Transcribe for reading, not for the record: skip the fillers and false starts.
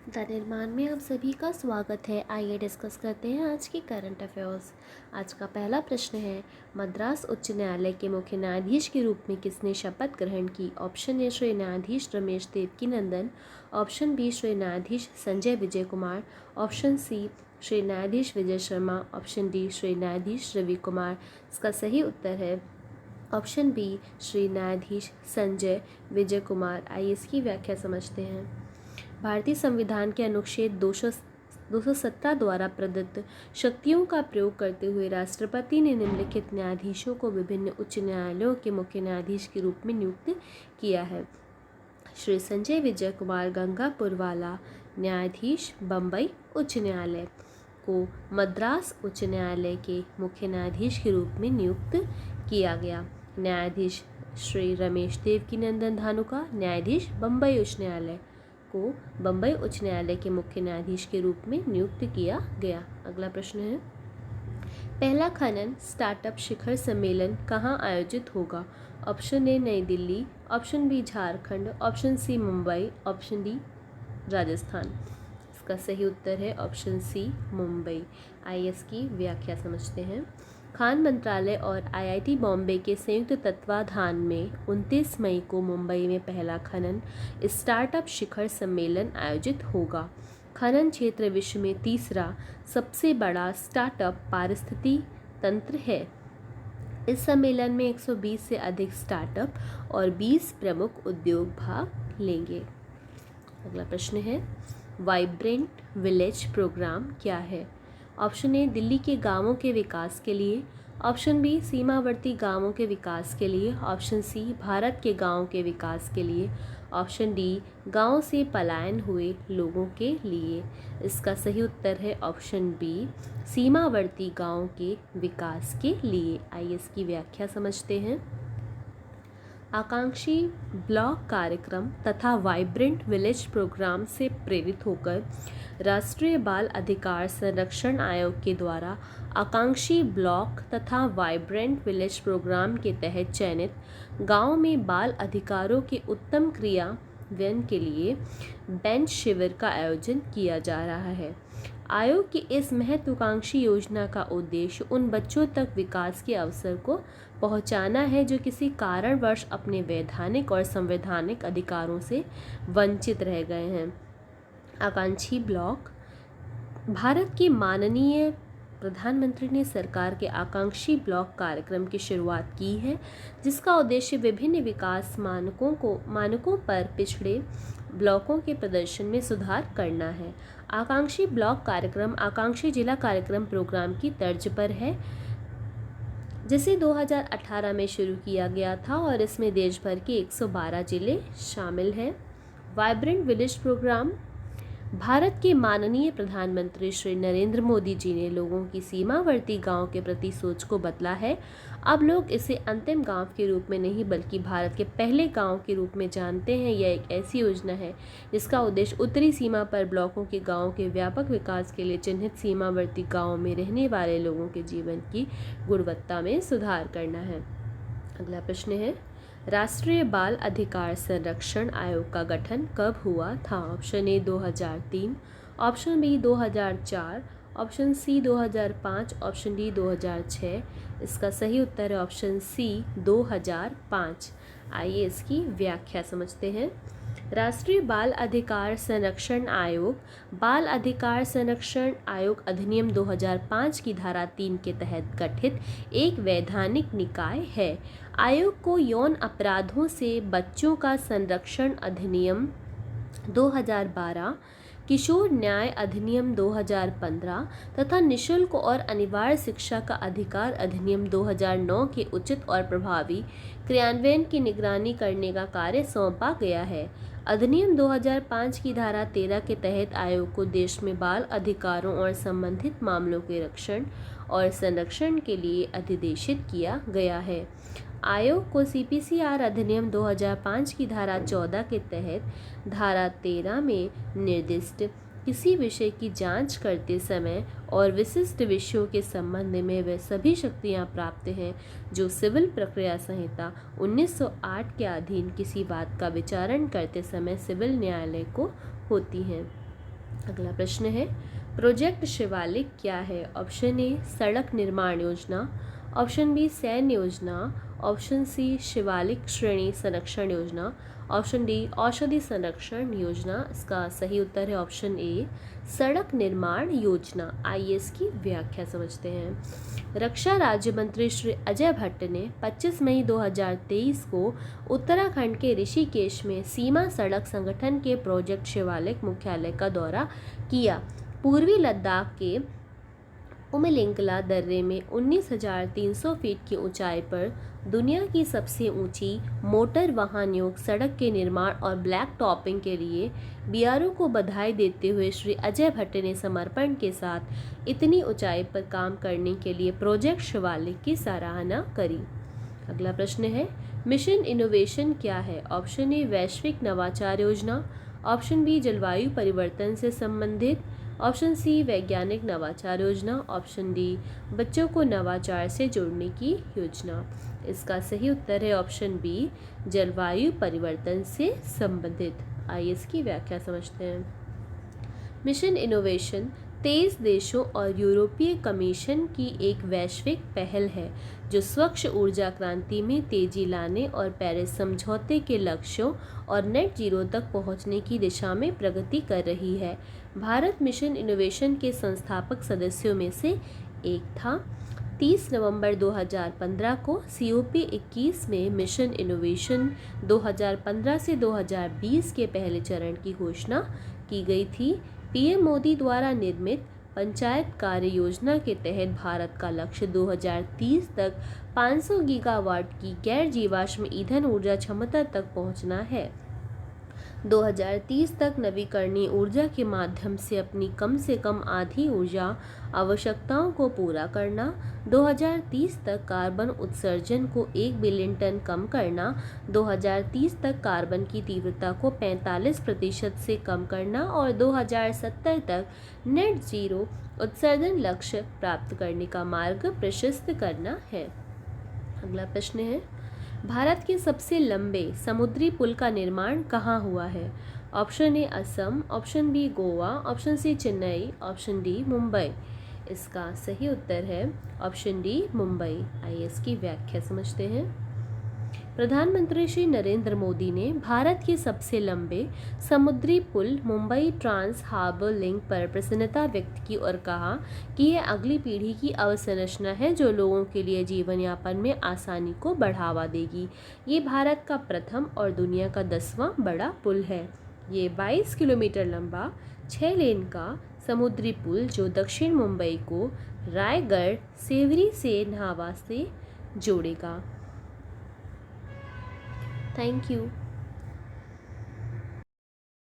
The निर्माण में आप सभी का स्वागत है। आइए डिस्कस करते हैं आज की करंट अफेयर्स। आज का पहला प्रश्न है, मद्रास उच्च न्यायालय के मुख्य न्यायाधीश के रूप में किसने शपथ ग्रहण की? ऑप्शन ए श्री न्यायाधीश रमेश देवकीनंदन, ऑप्शन बी श्री न्यायाधीश संजय विजय कुमार, ऑप्शन सी श्री न्यायाधीश विजय शर्मा, ऑप्शन डी श्री न्यायाधीश रवि कुमार। इसका सही उत्तर है ऑप्शन बी श्री न्यायाधीश संजय विजय कुमार। आइए इसकी व्याख्या समझते हैं। भारतीय संविधान के अनुच्छेद 217 द्वारा प्रदत्त शक्तियों का प्रयोग करते हुए राष्ट्रपति ने निम्नलिखित न्यायाधीशों को विभिन्न उच्च न्यायालयों के मुख्य न्यायाधीश के रूप में नियुक्त किया है। श्री संजय विजय कुमार गंगापुर वाला न्यायाधीश बम्बई उच्च न्यायालय को मद्रास उच्च न्यायालय के मुख्य न्यायाधीश के रूप में नियुक्त किया गया। न्यायाधीश श्री रमेश देवकीनंदन धानुका न्यायाधीश बम्बई उच्च न्यायालय को बम्बई उच्च न्यायालय के मुख्य न्यायाधीश के रूप में नियुक्त किया गया। अगला प्रश्न है, पहला खनन स्टार्टअप शिखर सम्मेलन कहाँ आयोजित होगा? Option A New Delhi, option B Jharkhand, option C Mumbai, option D Rajasthan. इसका सही उत्तर है ऑप्शन सी मुंबई। आईएएस की व्याख्या समझते हैं। खान मंत्रालय और आईआईटी बॉम्बे के संयुक्त तत्वाधान में 29 मई को मुंबई में पहला खनन स्टार्टअप शिखर सम्मेलन आयोजित होगा। खनन क्षेत्र विश्व में तीसरा सबसे बड़ा स्टार्टअप पारिस्थितिकी तंत्र है। इस सम्मेलन में 120 से अधिक स्टार्टअप और 20 प्रमुख उद्योग भाग लेंगे। अगला प्रश्न है, वाइब्रेंट विलेज प्रोग्राम क्या है? ऑप्शन ए दिल्ली के गांवों के विकास के लिए, ऑप्शन बी सीमावर्ती गांवों के विकास के लिए, ऑप्शन सी भारत के गांवों के विकास के लिए, ऑप्शन डी गांव से पलायन हुए लोगों के लिए। इसका सही उत्तर है ऑप्शन बी सीमावर्ती गांवों के विकास के लिए। आइए इसकी व्याख्या समझते हैं। आकांक्षी ब्लॉक कार्यक्रम तथा वाइब्रेंट विलेज प्रोग्राम से प्रेरित होकर राष्ट्रीय बाल अधिकार संरक्षण आयोग के द्वारा आकांक्षी ब्लॉक तथा वाइब्रेंट विलेज प्रोग्राम के तहत चयनित गांव में बाल अधिकारों के उत्तम क्रियान्वयन के लिए बेंच शिविर का आयोजन किया जा रहा है। आयोग की इस महत्वाकांक्षी योजना का उद्देश्य उन बच्चों तक विकास के अवसर को पहुंचाना है जो किसी कारणवश अपने वैधानिक और संवैधानिक अधिकारों से वंचित रह गए हैं। आकांक्षी ब्लॉक भारत के माननीय प्रधानमंत्री ने सरकार के आकांक्षी ब्लॉक कार्यक्रम की शुरुआत की है, जिसका उद्देश्य विभिन्न विकास मानकों पर पिछड़े ब्लॉकों के प्रदर्शन में सुधार करना है। आकांक्षी ब्लॉक कार्यक्रम आकांक्षी जिला कार्यक्रम प्रोग्राम की तर्ज पर है, जिसे 2018 में शुरू किया गया था और इसमें देश भर के 112 जिले शामिल हैं। वाइब्रेंट विलेज प्रोग्राम भारत के माननीय प्रधानमंत्री श्री नरेंद्र मोदी जी ने लोगों की सीमावर्ती गांव के प्रति सोच को बदला है। अब लोग इसे अंतिम गांव के रूप में नहीं बल्कि भारत के पहले गांव के रूप में जानते हैं। यह एक ऐसी योजना है जिसका उद्देश्य उत्तरी सीमा पर ब्लॉकों के गांवों के व्यापक विकास के लिए चिन्हित सीमावर्ती गाँवों में रहने वाले लोगों के जीवन की गुणवत्ता में सुधार करना है। अगला प्रश्न है, राष्ट्रीय बाल अधिकार संरक्षण आयोग का गठन कब हुआ था? Option A 2003, option B 2004, option C 2005, option D 2006। इसका सही उत्तर है ऑप्शन सी 2005। आइए इसकी व्याख्या समझते हैं। राष्ट्रीय बाल अधिकार संरक्षण आयोग बाल अधिकार संरक्षण आयोग अधिनियम 2005 की धारा 3 के तहत गठित एक वैधानिक निकाय है। आयोग को यौन अपराधों से बच्चों का संरक्षण अधिनियम 2012, किशोर न्याय अधिनियम 2015 तथा निशुल्क और अनिवार्य शिक्षा का अधिकार अधिनियम 2009 के उचित और प्रभावी क्रियान्वयन की निगरानी करने का कार्य सौंपा गया है। अधिनियम 2005 की धारा 13 के तहत आयोग को देश में बाल अधिकारों और संबंधित मामलों के रक्षण और संरक्षण के लिए अधिदेशित किया गया है। आयोग को सीपीसीआर अधिनियम 2005 की धारा 14 के तहत धारा 13 में निर्दिष्ट किसी विषय की जांच करते समय और विशिष्ट विषयों के संबंध में वे सभी शक्तियां प्राप्त हैं जो सिविल प्रक्रिया संहिता 1908 के अधीन किसी बात का विचारण करते समय सिविल न्यायालय को होती हैं। अगला प्रश्न है, प्रोजेक्ट शिवालिक क्या है? ऑप्शन ए सड़क निर्माण योजना, ऑप्शन बी सैन्य योजना, ऑप्शन सी शिवालिक श्रेणी संरक्षण योजना, ऑप्शन डी औषधि संरक्षण योजना। इसका सही उत्तर है ऑप्शन ए सड़क निर्माण योजना। आइए इसकी व्याख्या समझते हैं। रक्षा राज्य मंत्री श्री अजय भट्ट ने 25 मई 2023 को उत्तराखंड के ऋषिकेश में सीमा सड़क संगठन के प्रोजेक्ट शिवालिक मुख्यालय का दौरा किया। पूर्वी लद्दाख के उमलिंगला दर्रे में 19,300 फीट की ऊंचाई पर दुनिया की सबसे ऊंची मोटर वाहन योग्य सड़क के निर्माण और ब्लैक टॉपिंग के लिए बीआरओ को बधाई देते हुए श्री अजय भट्ट ने समर्पण के साथ इतनी ऊंचाई पर काम करने के लिए प्रोजेक्ट शिवालिक की सराहना करी। अगला प्रश्न है, मिशन इनोवेशन क्या है? ऑप्शन ए वैश्विक नवाचार योजना, ऑप्शन बी जलवायु परिवर्तन से संबंधित, ऑप्शन सी वैज्ञानिक नवाचार योजना, ऑप्शन डी बच्चों को नवाचार से जोड़ने की योजना। इसका सही उत्तर है ऑप्शन बी जलवायु परिवर्तन से संबंधित। आइए इसकी व्याख्या समझते हैं। मिशन इनोवेशन 23 देशों और यूरोपीय कमीशन की एक वैश्विक पहल है जो स्वच्छ ऊर्जा क्रांति में तेजी लाने और पेरिस समझौते के लक्ष्यों और नेट जीरो तक पहुंचने की दिशा में प्रगति कर रही है। भारत मिशन इनोवेशन के संस्थापक सदस्यों में से एक था। 30 नवंबर 2015 को COP21 में मिशन इनोवेशन 2015 से 2020 के पहले चरण की घोषणा की गई थी। पीएम मोदी द्वारा निर्मित पंचायत कार्य योजना के तहत भारत का लक्ष्य 2030 तक 500 गीगावाट की गैर जीवाश्म ईंधन ऊर्जा क्षमता तक पहुंचना है। 2030 तक नवीकरणीय ऊर्जा के माध्यम से अपनी कम से कम आधी ऊर्जा आवश्यकताओं को पूरा करना, 2030 तक कार्बन उत्सर्जन को 1 बिलियन टन कम करना, 2030 तक कार्बन की तीव्रता को 45% से कम करना और 2070 तक नेट जीरो उत्सर्जन लक्ष्य प्राप्त करने का मार्ग प्रशस्त करना है। अगला प्रश्न है, भारत के सबसे लंबे समुद्री पुल का निर्माण कहाँ हुआ है? Option A Assam, option B Goa, option C Chennai, option D Mumbai. इसका सही उत्तर है ऑप्शन डी मुंबई। आइए इसकी व्याख्या समझते हैं। प्रधानमंत्री श्री नरेंद्र मोदी ने भारत के सबसे लंबे समुद्री पुल मुंबई ट्रांस हार्बर लिंक पर प्रसन्नता व्यक्त की और कहा कि यह अगली पीढ़ी की अवसंरचना है जो लोगों के लिए जीवन यापन में आसानी को बढ़ावा देगी। ये भारत का प्रथम और दुनिया का 10वां बड़ा पुल है। ये 22 किलोमीटर लंबा 6 लेन का समुद्री पुल जो दक्षिण मुंबई को रायगढ़ सेवरी से न्हावा से जोड़ेगा। Thank you.